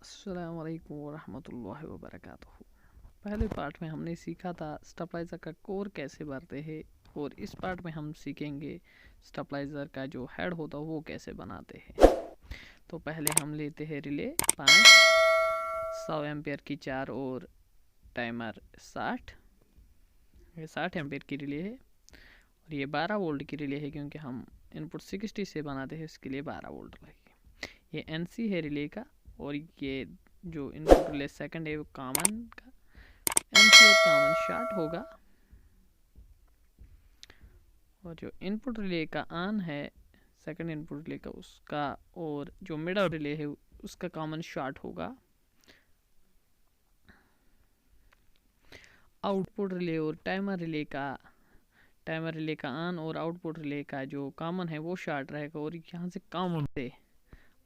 अस्सलाम वालेकुम वरहमतुल्लाहि वबरकातुहू। पहले पार्ट में हमने सीखा था स्टेबलाइज़र का कोर कैसे भरते हैं और इस पार्ट में हम सीखेंगे स्टेबलाइज़र का जो हेड होता है वो कैसे बनाते हैं। तो पहले हम लेते हैं रिले 100 एम्पेयर की 4 और टाइमर 60। ये 60 एम्पेयर की रिले है और ये 12 वोल्ट की रिले है क्योंकि हम इनपुट 60 से बनाते हैं, इसके लिए 12 वोल्ट लगेगी। ये एनसी है रिले का और ये जो इनपुट रिले सेकंड है वो कॉमन का एनसी और कॉमन शॉर्ट होगा और जो इनपुट रिले का ऑन है सेकंड इनपुट रिले का उसका और जो मिडल रिले है उसका कॉमन शॉर्ट होगा। आउटपुट रिले और टाइमर रिले का ऑन और आउटपुट रिले का जो कॉमन है वो शॉर्ट रहेगा और यहाँ से कॉमन से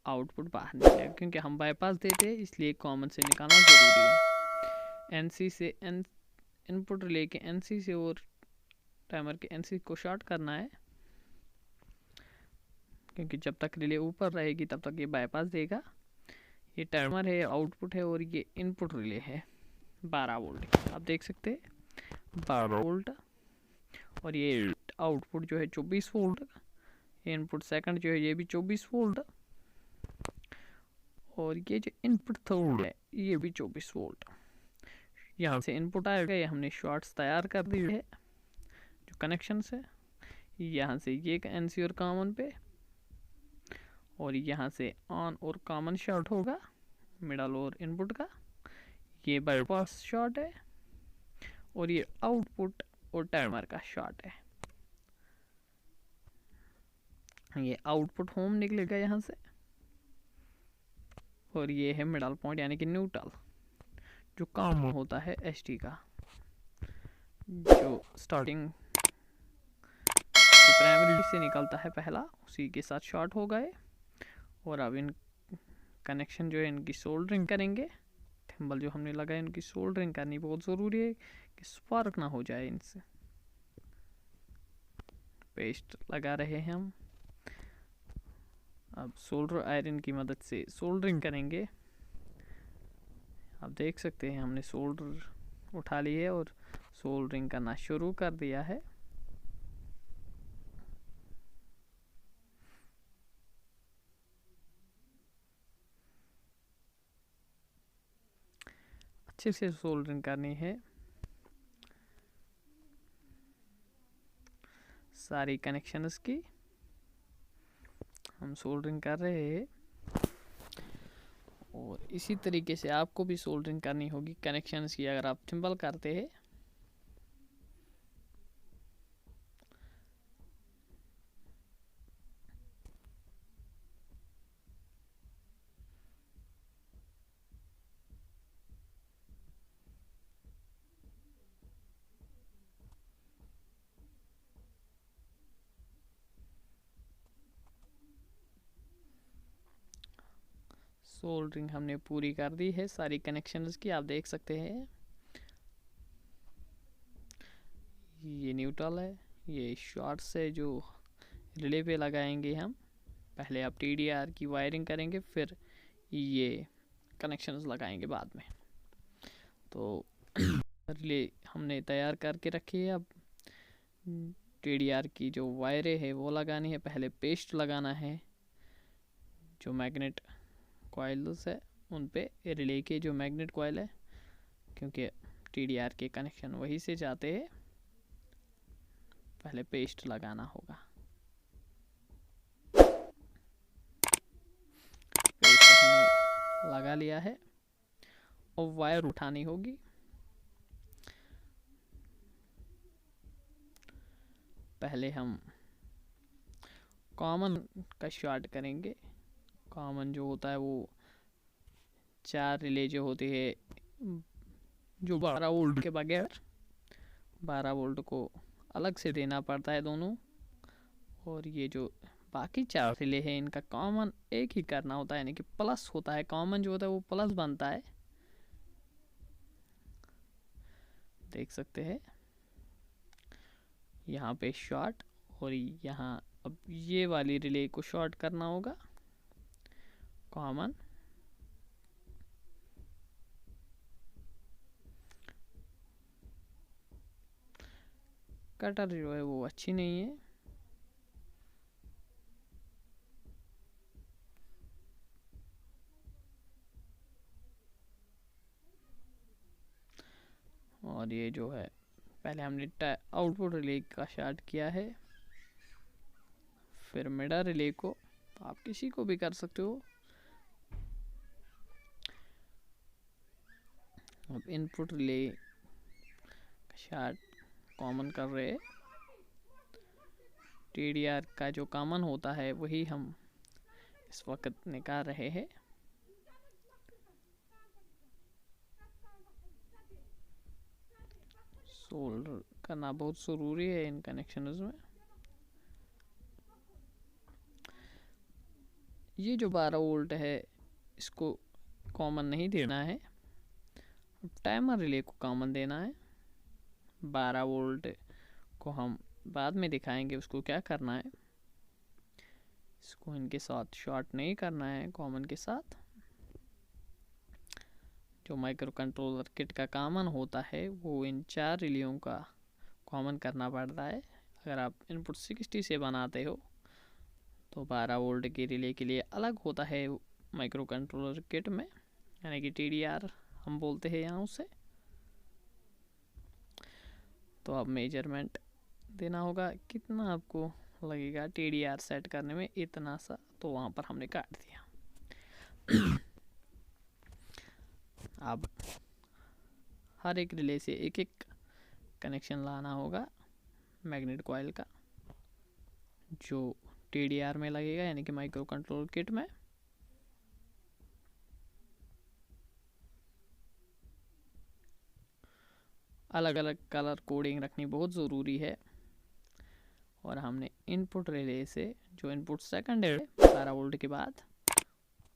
आउटपुट बाहर निकलेगा क्योंकि हम बाईपास देते हैं इसलिए कॉमन से निकालना ज़रूरी है। एनसी से इनपुट रिले के एनसी से और टाइमर के एनसी को शॉर्ट करना है क्योंकि जब तक रिले ऊपर रहेगी तब तक ये बाईपास देगा। ये टाइमर है, आउटपुट है और ये इनपुट रिले है 12 वोल्ट। आप देख सकते हैं 12 वोल्ट और ये आउटपुट जो है 24 वोल्ट। ये इनपुट सेकंड जो है ये भी 24 वोल्ट और ये जो इनपुट थर्ड है ये भी 24 वोल्ट। यहाँ से इनपुट आएगा, ये हमने शॉर्ट्स तैयार कर दी है जो कनेक्शन से। यहाँ से ये एनसी और कॉमन पे और यहाँ से ऑन और कॉमन शॉर्ट होगा मिडल और इनपुट का। ये बाईपास शॉर्ट है और ये आउटपुट और टाइमर का शॉर्ट है। ये आउटपुट होम निकलेगा यहाँ से और ये है मिडल पॉइंट यानी कि न्यूट्रल जो कॉमन होता है एसटी का। जो स्टार्टिंग प्राइमरी से निकलता है पहला उसी के साथ शॉर्ट हो गए और अब इन कनेक्शन जो है इनकी सोल्डरिंग करेंगे। थिम्बल जो हमने लगाया इनकी सोल्डरिंग करनी बहुत ज़रूरी है कि स्पार्क ना हो जाए इनसे। पेस्ट लगा रहे हैं हम। अब सोल्डर आयरन की मदद से सोल्डरिंग करेंगे। आप देख सकते हैं हमने सोल्डर उठा ली है और सोल्डरिंग करना शुरू कर दिया है। अच्छे से सोल्डरिंग करनी है। सारी कनेक्शंस की हम सोल्डरिंग कर रहे हैं और इसी तरीके से आपको भी सोल्डरिंग करनी होगी कनेक्शंस की अगर आप थिम्बल करते हैं। सोल्डरिंग हमने पूरी कर दी है सारी कनेक्शंस की। आप देख सकते हैं ये न्यूट्रल है, ये शॉर्ट से जो रिले पे लगाएंगे हम। पहले आप टीडीआर की वायरिंग करेंगे फिर ये कनेक्शंस लगाएंगे बाद में। तो रिले हमने तैयार करके रखी है। अब टीडीआर की जो वायरें है वो लगानी है। पहले पेस्ट लगाना है जो मैग्नेट कॉइल्स है उन पे रिले के जो मैग्नेट कॉइल है क्योंकि टीडीआर के कनेक्शन वहीं से जाते हैं। पहले पेस्ट लगाना होगा। पेस्ट हमने लगा लिया है और वायर उठानी होगी। पहले हम कॉमन का शॉर्ट करेंगे। कॉमन जो होता है वो 4 रिले जो होती है जो 12 वोल्ट के बगैर 12 वोल्ट को अलग से देना पड़ता है दोनों। और ये जो बाकी 4 रिले हैं इनका कॉमन एक ही करना होता है यानी कि प्लस होता है। कॉमन जो होता है वो प्लस बनता है, देख सकते हैं यहाँ पे शॉर्ट और यहाँ अब ये वाली रिले को शॉर्ट करना होगा कॉमन। कटर जो है वो अच्छी नहीं है। और ये जो है पहले हमने आउटपुट रिले का स्टार्ट किया है, फिर मिडल रिले को आप किसी को भी कर सकते हो। अब इनपुट रिले का स्टार्ट कॉमन कर रहे हैं। TDR का जो कॉमन होता है वही हम इस वक्त निकाल रहे हैं। सोल्डर करना बहुत ज़रूरी है इन कनेक्शंस में। ये जो 12 वोल्ट है इसको कॉमन नहीं देना है, टाइमर रिले को कॉमन देना है। 12 वोल्ट को हम बाद में दिखाएंगे उसको क्या करना है। इसको इनके साथ शॉर्ट नहीं करना है कॉमन के साथ। जो माइक्रो कंट्रोलर किट का कॉमन होता है वो इन 4 रिलेयों का कॉमन करना पड़ता है। अगर आप इनपुट 60 से बनाते हो तो 12 वोल्ट के रिले के लिए अलग होता है माइक्रो कंट्रोलर किट में, यानी कि TDR हम बोलते हैं यहाँ उसे। तो अब मेजरमेंट देना होगा कितना आपको लगेगा TDR सेट करने में, इतना सा, तो वहाँ पर हमने काट दिया। अब हर एक रिले से एक एक कनेक्शन लाना होगा मैग्नेट कॉइल का, जो TDR में लगेगा यानी कि माइक्रो कंट्रोलर किट में। अलग अलग कलर कोडिंग रखनी बहुत ज़रूरी है। और हमने इनपुट रिले से जो इनपुट सेकंड है 12 वोल्ट के बाद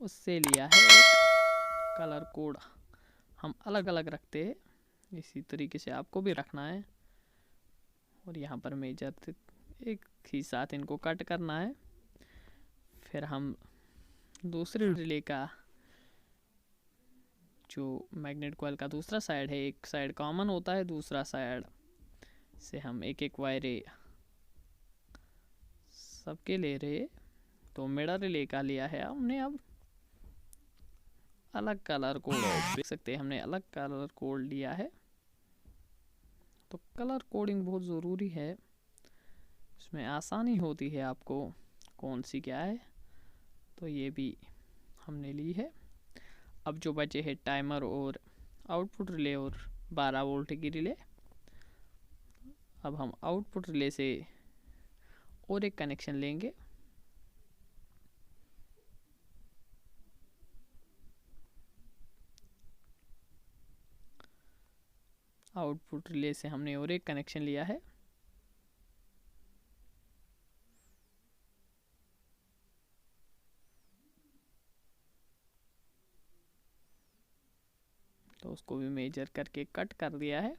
उससे लिया है एक कलर कोड। हम अलग अलग रखते हैं, इसी तरीके से आपको भी रखना है। और यहाँ पर मेजर एक ही साथ इनको कट करना है। फिर हम दूसरे रिले का जो मैग्नेट कॉइल का दूसरा साइड है, एक साइड कॉमन होता है, दूसरा साइड से हम एक एक वायरे सबके ले रहे। तो मिडल रिले का लिया है हमने। अब अलग कलर कोड देख सकते हैं, हमने अलग कलर कोड लिया है। तो कलर कोडिंग बहुत ज़रूरी है, इसमें आसानी होती है आपको कौन सी क्या है। तो ये भी हमने ली है। अब जो बचे हैं टाइमर और आउटपुट रिले और 12 वोल्ट की रिले। अब हम आउटपुट रिले से और एक कनेक्शन लेंगे। आउटपुट रिले से हमने और एक कनेक्शन लिया है। तो उसको भी मेजर करके कट कर दिया है।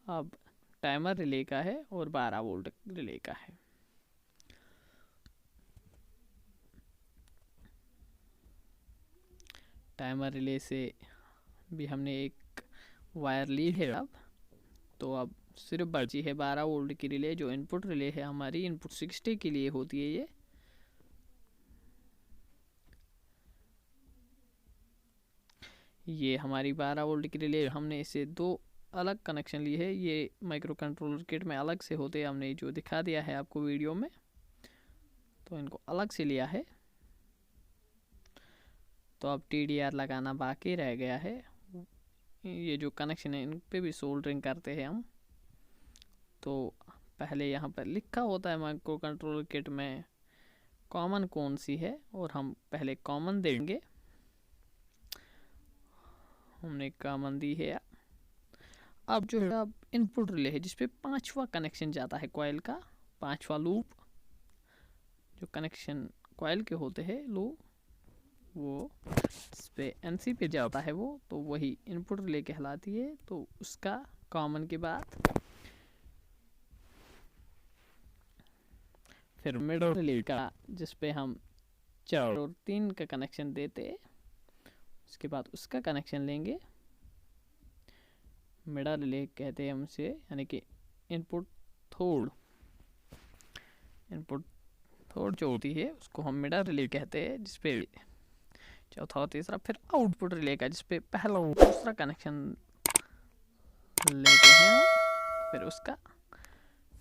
अब टाइमर रिले का है और 12 वोल्ट रिले का है। टाइमर रिले से भी हमने एक वायर ली है। अब तो अब सिर्फ बची है 12 वोल्ट की रिले, जो इनपुट रिले है हमारी इनपुट 60 के लिए होती है। ये हमारी 12 वोल्ट की रिले, हमने इसे 2 अलग कनेक्शन लिए है। ये माइक्रो कंट्रोलर किट में अलग से होते हैं, हमने जो दिखा दिया है आपको वीडियो में, तो इनको अलग से लिया है। तो अब TDR लगाना बाकी रह गया है। ये जो कनेक्शन है इन पे भी सोल्डरिंग करते हैं हम। तो पहले यहाँ पर लिखा होता है माइक्रो कंट्रोलर किट में कॉमन कौन सी है, और हम पहले कॉमन देंगे। हमने कॉमन दी है। अब जो है अब इनपुट रिले है जिसपे 5वां कनेक्शन जाता है कॉइल का, 5वां लूप जो कनेक्शन कॉइल के होते हैं लूप, वो इस पे NC पे जाता है वो, तो वही इनपुट रिले कहलाती है। तो उसका कॉमन के बाद फिर मिडल रिले का जिसपे हम 4 और 3 का कनेक्शन देते, उसके बाद उसका कनेक्शन लेंगे। मिडल रिले कहते हैं हम उसे, यानी कि इनपुट थर्ड इनपुट, थर्ड जो होती है उसको हम मिडल रिले कहते हैं, जिसपे चौथा और तीसरा, फिर आउटपुट रिले का जिसपे पहला और दूसरा कनेक्शन लेते हैं हम, फिर उसका,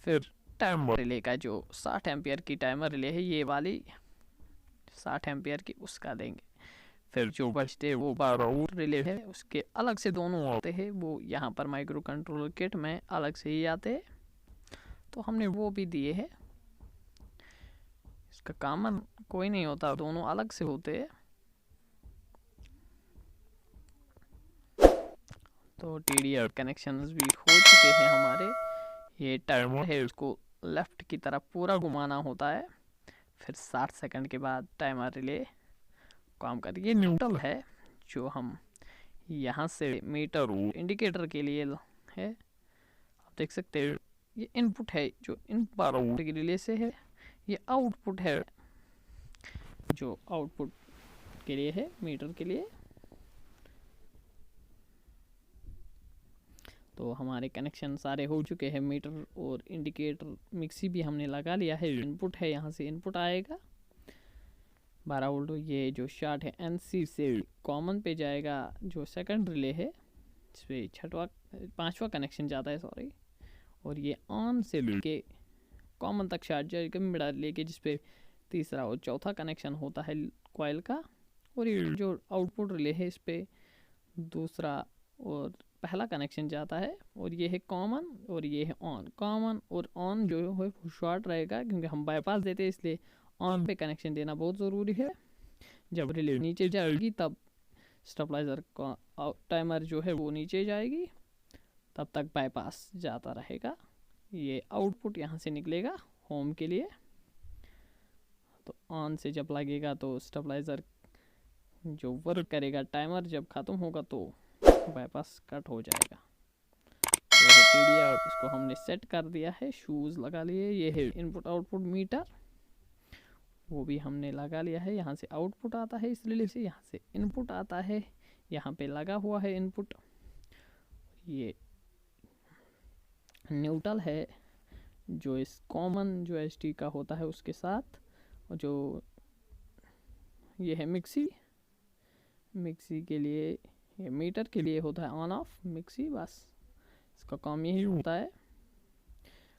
फिर टाइमर रिले का जो 60 एम्पियर की टाइमर रिले है, ये वाली 60 एम्पियर की, उसका देंगे। फिर जो बचते वो 12 रिले है, उसके अलग से दोनों आते हैं, वो यहाँ पर माइक्रो कंट्रोलर किट में अलग से ही आते हैं, तो हमने वो भी दिए हैं। इसका कॉमन कोई नहीं होता, दोनों अलग से होते हैं। तो TDR कनेक्शंस भी हो चुके हैं हमारे। ये टाइमर है, उसको लेफ्ट की तरफ पूरा घुमाना होता है, फिर 60 सेकंड के बाद टाइमर रिले काम करती है। ये न्यूट्रल है जो हम यहाँ से मीटर और इंडिकेटर के लिए है, आप देख सकते हो। ये इनपुट है जो इन 12 वोल्ट के रिले से है, ये आउटपुट है जो आउटपुट के लिए है, मीटर के लिए। तो हमारे कनेक्शन सारे हो चुके हैं, मीटर और इंडिकेटर, मिक्सी भी हमने लगा लिया है। इनपुट है, यहाँ से इनपुट आएगा 12 वोल्ट। ये जो शार्ट है NC से कॉमन पे जाएगा, जो सेकंड रिले है इस पर 5वां कनेक्शन जाता है, सॉरी। और ये ऑन से लेके कॉमन तक शार्ट जाएगा मिडल लेके, जिसपे तीसरा और चौथा कनेक्शन होता है कॉइल का। और ये जो आउटपुट रिले है, इस पर दूसरा और पहला कनेक्शन जाता है, और ये है कॉमन और ये है ऑन। कॉमन और ऑन जो है वो शॉर्ट रहेगा, क्योंकि हम बाईपास देते हैं, इसलिए ऑन पे कनेक्शन देना बहुत ज़रूरी है। जब रिले नीचे जाएगी तब स्टेबलाइजर का टाइमर जो है वो नीचे जाएगी, तब तक बाईपास जाता रहेगा। ये आउटपुट यहाँ से निकलेगा होम के लिए। तो ऑन से जब लगेगा तो स्टेबलाइजर जो वर्क करेगा, टाइमर जब ख़त्म होगा तो बाईपास कट हो जाएगा। तो TDR इसको हमने सेट कर दिया है, शूज़ लगा लिए। ये है इनपुट आउटपुट मीटर, वो भी हमने लगा लिया है। यहाँ से आउटपुट आता है इस रिले से, यहाँ से इनपुट आता है, यहाँ पे लगा हुआ है इनपुट। ये न्यूट्रल है जो इस कॉमन जो ST का होता है उसके साथ। और जो ये है मिक्सी, मिक्सी के लिए, ये मीटर के लिए होता है ऑन ऑफ मिक्सी, बस इसका काम यही होता है।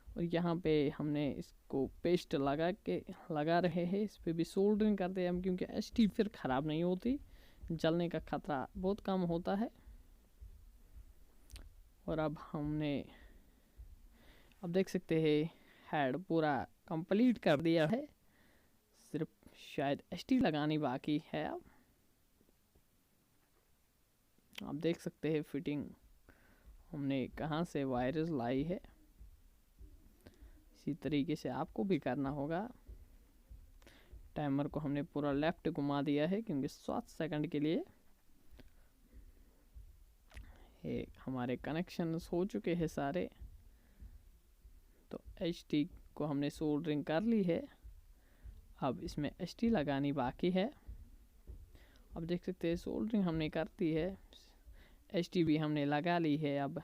और यहाँ पे हमने इसको पेस्ट लगा रहे हैं, इस पर भी सोल्डरिंग करते हैं हम, क्योंकि ST फिर ख़राब नहीं होती, जलने का खतरा बहुत कम होता है। और अब देख सकते हैं हेड पूरा कंप्लीट कर दिया है, सिर्फ शायद ST लगानी बाकी है। अब आप देख सकते हैं फिटिंग हमने कहाँ से वायर्स लाई है, इसी तरीके से आपको भी करना होगा। टाइमर को हमने पूरा लेफ्ट घुमा दिया है, क्योंकि 7 सेकंड के लिए हमारे कनेक्शंस हो चुके हैं सारे। तो ST को हमने सोल्डरिंग कर ली है, अब इसमें ST लगानी बाकी है। अब देख सकते हैं सोल्डरिंग हमने कर दी है, ST भी हमने लगा ली है। अब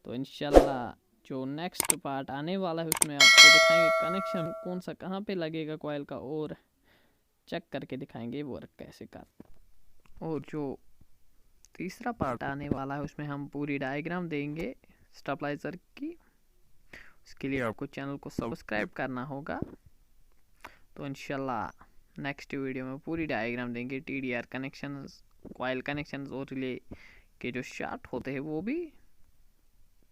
तो इंशाल्लाह जो नेक्स्ट पार्ट आने वाला है उसमें आपको दिखाएंगे कनेक्शन कौन सा कहाँ पे लगेगा कॉइल का, और चेक करके दिखाएंगे वर्क कैसे कर। और जो तीसरा पार्ट आने वाला है उसमें हम पूरी डायग्राम देंगे स्टेबलाइजर की। उसके लिए आपको चैनल को सब्सक्राइब करना होगा। तो इंशाल्लाह नेक्स्ट वीडियो में पूरी डायग्राम देंगे, TDR कनेक्शंस, कॉइल कनेक्शंस और रिले के जो शार्ट होते हैं वो भी।